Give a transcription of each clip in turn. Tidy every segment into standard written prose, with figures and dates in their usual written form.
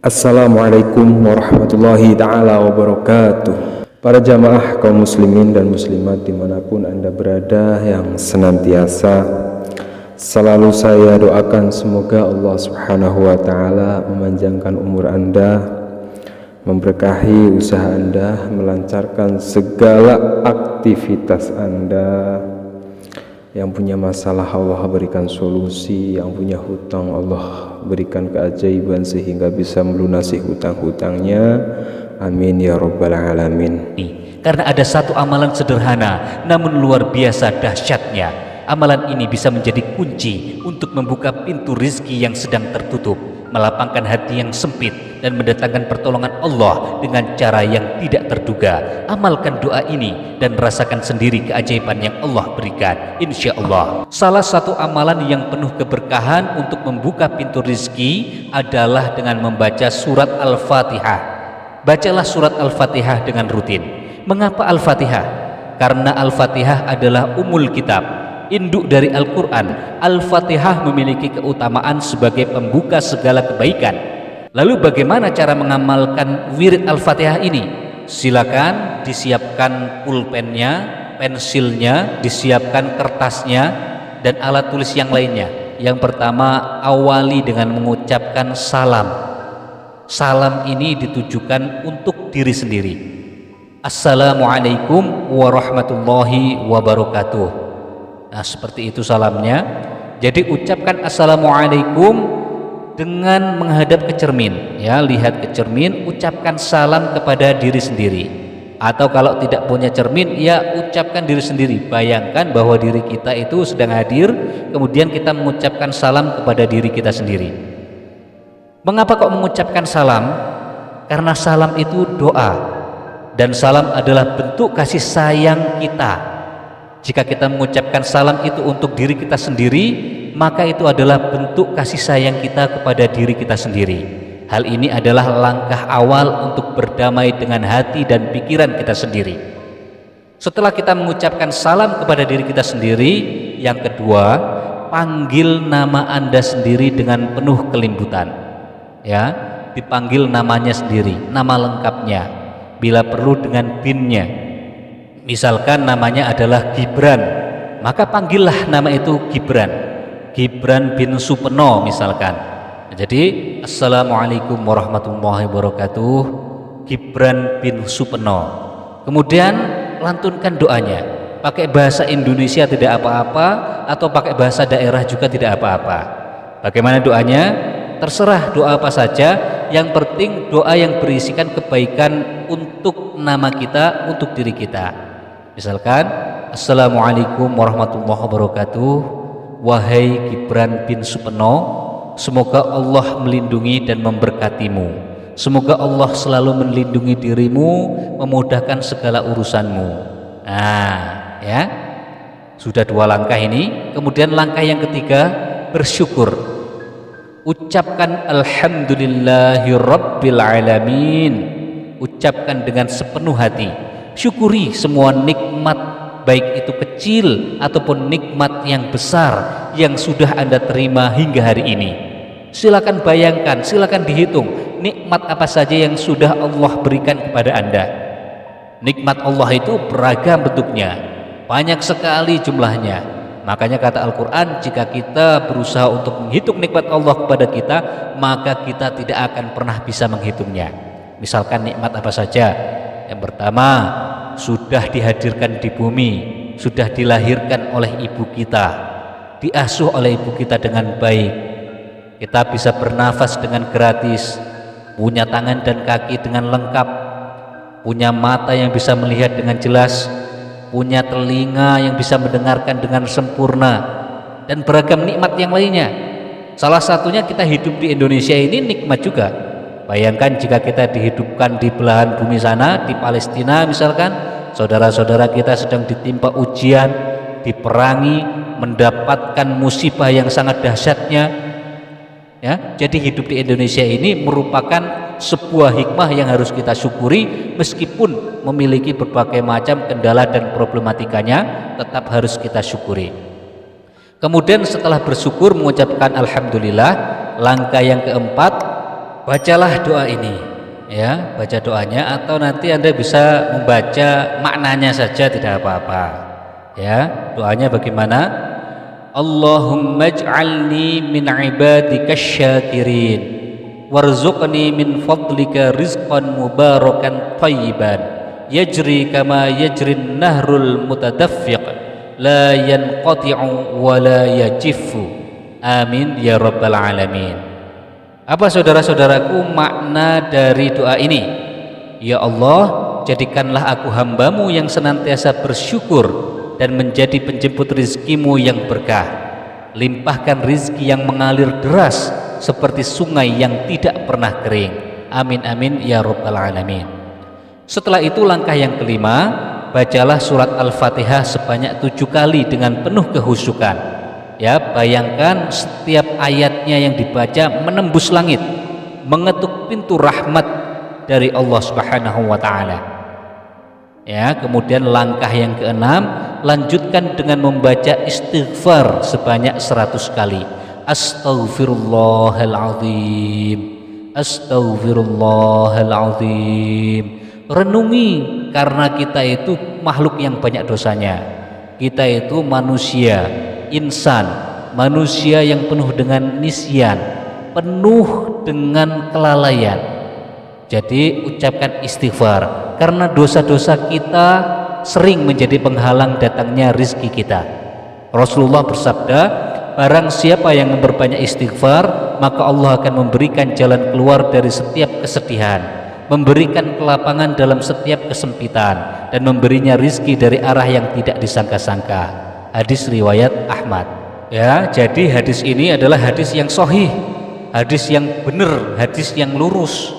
Assalamualaikum warahmatullahi ta'ala wabarakatuh. Para jamaah kaum muslimin dan muslimat dimanapun Anda berada, yang senantiasa selalu saya doakan semoga Allah subhanahu wa ta'ala memanjangkan umur Anda, memberkahi usaha Anda, melancarkan segala aktivitas Anda. Yang punya masalah Allah berikan solusi, yang punya hutang Allah berikan keajaiban sehingga bisa melunasi hutang-hutangnya. Amin ya rabbal alamin. Karena ada satu amalan sederhana namun luar biasa dahsyatnya. Amalan ini bisa menjadi kunci untuk membuka pintu rizki yang sedang tertutup, melapangkan hati yang sempit, dan mendatangkan pertolongan Allah dengan cara yang tidak terduga. Amalkan doa ini dan rasakan sendiri keajaiban yang Allah berikan, insya Allah. Salah satu amalan yang penuh keberkahan untuk membuka pintu rizki adalah dengan membaca surat Al-Fatihah. Bacalah surat Al-Fatihah dengan rutin. Mengapa Al-Fatihah? Karena Al-Fatihah adalah umul kitab, induk dari Al-Quran. Al-Fatihah memiliki keutamaan sebagai pembuka segala kebaikan. Lalu bagaimana cara mengamalkan wirid Al-Fatihah ini? Silakan disiapkan pulpennya, pensilnya, disiapkan kertasnya, dan alat tulis yang lainnya. Yang pertama, awali dengan mengucapkan salam. Salam ini ditujukan untuk diri sendiri. Assalamualaikum warahmatullahi wabarakatuh. Nah, seperti itu salamnya. Jadi ucapkan assalamualaikum dengan menghadap ke cermin, ya, lihat ke cermin, ucapkan salam kepada diri sendiri. Atau kalau tidak punya cermin, ya ucapkan diri sendiri. Bayangkan bahwa diri kita itu sedang hadir, kemudian kita mengucapkan salam kepada diri kita sendiri. Mengapa kok mengucapkan salam? Karena salam itu doa, dan salam adalah bentuk kasih sayang kita. Jika kita mengucapkan salam itu untuk diri kita sendiri, maka itu adalah bentuk kasih sayang kita kepada diri kita sendiri. Hal ini adalah langkah awal untuk berdamai dengan hati dan pikiran kita sendiri. Setelah kita mengucapkan salam kepada diri kita sendiri, yang kedua, panggil nama Anda sendiri dengan penuh kelembutan. Ya, dipanggil namanya sendiri, nama lengkapnya. Bila perlu dengan binnya. Misalkan namanya adalah Gibran, maka panggillah nama itu Gibran. Gibran bin Supeno misalkan. Jadi assalamualaikum warahmatullahi wabarakatuh, Gibran bin Supeno. Kemudian lantunkan doanya. Pakai bahasa Indonesia tidak apa-apa, atau pakai bahasa daerah juga tidak apa-apa. Bagaimana doanya? Terserah doa apa saja. Yang penting doa yang berisikan kebaikan untuk nama kita, untuk diri kita. Misalkan assalamualaikum warahmatullahi wabarakatuh, wahai Gibran bin Supeno, semoga Allah melindungi dan memberkatimu. Semoga Allah selalu melindungi dirimu, memudahkan segala urusanmu. Nah, ya. Sudah dua langkah ini. Kemudian langkah yang ketiga, bersyukur. Ucapkan alhamdulillahirabbil alamin. Ucapkan dengan sepenuh hati. Syukuri semua nikmat, baik itu kecil ataupun nikmat yang besar yang sudah Anda terima hingga hari ini. Silakan bayangkan, silakan dihitung nikmat apa saja yang sudah Allah berikan kepada Anda. Nikmat Allah itu beragam bentuknya, banyak sekali jumlahnya. Makanya kata Al-Quran, jika kita berusaha untuk menghitung nikmat Allah kepada kita, maka kita tidak akan pernah bisa menghitungnya. Misalkan nikmat apa saja? Yang pertama, sudah dihadirkan di bumi, sudah dilahirkan oleh ibu kita, diasuh oleh ibu kita dengan baik. Kita bisa bernafas dengan gratis, punya tangan dan kaki dengan lengkap, punya mata yang bisa melihat dengan jelas, punya telinga yang bisa mendengarkan dengan sempurna, dan beragam nikmat yang lainnya. Salah satunya kita hidup di Indonesia ini nikmat juga. Bayangkan jika kita dihidupkan di belahan bumi sana, di Palestina misalkan, saudara-saudara kita sedang ditimpa ujian, diperangi, mendapatkan musibah yang sangat dahsyatnya. Ya, jadi hidup di Indonesia ini merupakan sebuah hikmah yang harus kita syukuri, meskipun memiliki berbagai macam kendala dan problematikanya, tetap harus kita syukuri. Kemudian setelah bersyukur mengucapkan alhamdulillah, langkah yang keempat, bacalah doa ini, ya, baca doanya, atau nanti Anda bisa membaca maknanya saja, tidak apa-apa. Ya, doanya bagaimana? Allahumma ij'alni min ibadika syakirin warzuqni min fadlika rizqan mubarakan thayyiban yajri kama yajrin nahrul mutadaffiq la yanqati'u wa la yajifu. Amin ya rabbal alamin. Apa saudara-saudaraku makna dari doa ini? Ya Allah, jadikanlah aku hambamu yang senantiasa bersyukur dan menjadi penjemput rizkimu yang berkah. Limpahkan rizki yang mengalir deras seperti sungai yang tidak pernah kering. Amin amin ya rabbal alamin. Setelah itu langkah yang kelima, bacalah surat Al-Fatihah sebanyak 7 kali dengan penuh kehusukan. Ya, bayangkan setiap ayatnya yang dibaca menembus langit, mengetuk pintu rahmat dari Allah Subhanahu wa taala. Ya, kemudian langkah yang keenam, lanjutkan dengan membaca istighfar sebanyak 100 kali. Astaghfirullahaladzim, astaghfirullahaladzim. Renungi, karena kita itu makhluk yang banyak dosanya. Kita itu manusia, insan, manusia yang penuh dengan nisyan, penuh dengan kelalaian. Jadi ucapkan istighfar, karena dosa-dosa kita sering menjadi penghalang datangnya rizki kita. Rasulullah bersabda, barang siapa yang memperbanyak istighfar, maka Allah akan memberikan jalan keluar dari setiap kesedihan, memberikan kelapangan dalam setiap kesempitan, dan memberinya rizki dari arah yang tidak disangka-sangka. Hadis riwayat Ahmad. Ya, jadi hadis ini adalah hadis yang sahih, hadis yang benar, hadis yang lurus.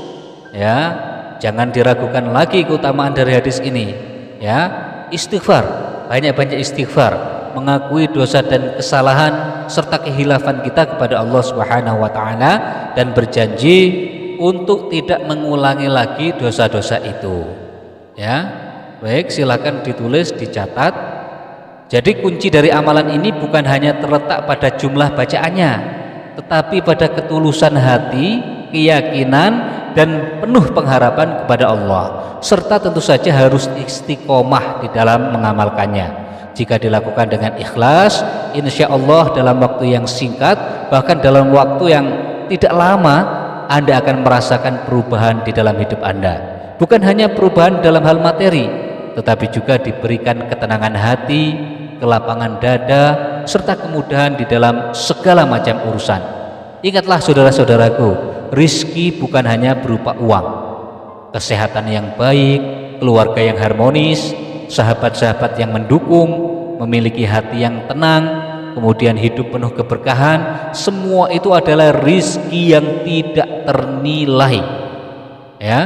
Ya, jangan diragukan lagi keutamaan dari hadis ini. Ya, istighfar, banyak-banyak istighfar, mengakui dosa dan kesalahan serta kehilafan kita kepada Allah Subhanahu wa taala, dan berjanji untuk tidak mengulangi lagi dosa-dosa itu. Ya, baik, silakan ditulis, dicatat. Jadi kunci dari amalan ini bukan hanya terletak pada jumlah bacaannya, tetapi pada ketulusan hati, keyakinan, dan penuh pengharapan kepada Allah, serta tentu saja harus istiqomah di dalam mengamalkannya. Jika dilakukan dengan ikhlas, insya Allah dalam waktu yang singkat, bahkan dalam waktu yang tidak lama, Anda akan merasakan perubahan di dalam hidup Anda. Bukan hanya perubahan dalam hal materi, tetapi juga diberikan ketenangan hati, kelapangan dada, serta kemudahan di dalam segala macam urusan. Ingatlah saudara-saudaraku, rizki bukan hanya berupa uang, kesehatan yang baik, keluarga yang harmonis, sahabat-sahabat yang mendukung, memiliki hati yang tenang, kemudian hidup penuh keberkahan. Semua itu adalah rizki yang tidak ternilai. Ya,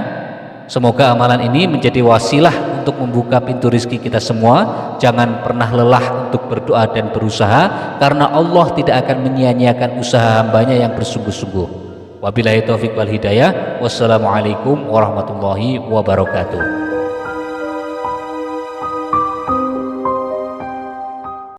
semoga amalan ini menjadi wasilah untuk membuka pintu rizki kita semua. Jangan pernah lelah untuk berdoa dan berusaha, karena Allah tidak akan menyia-nyiakan usaha hambanya yang bersungguh-sungguh. Wabillahi taufiq wal hidayah. Wassalamualaikum warahmatullahi wabarakatuh.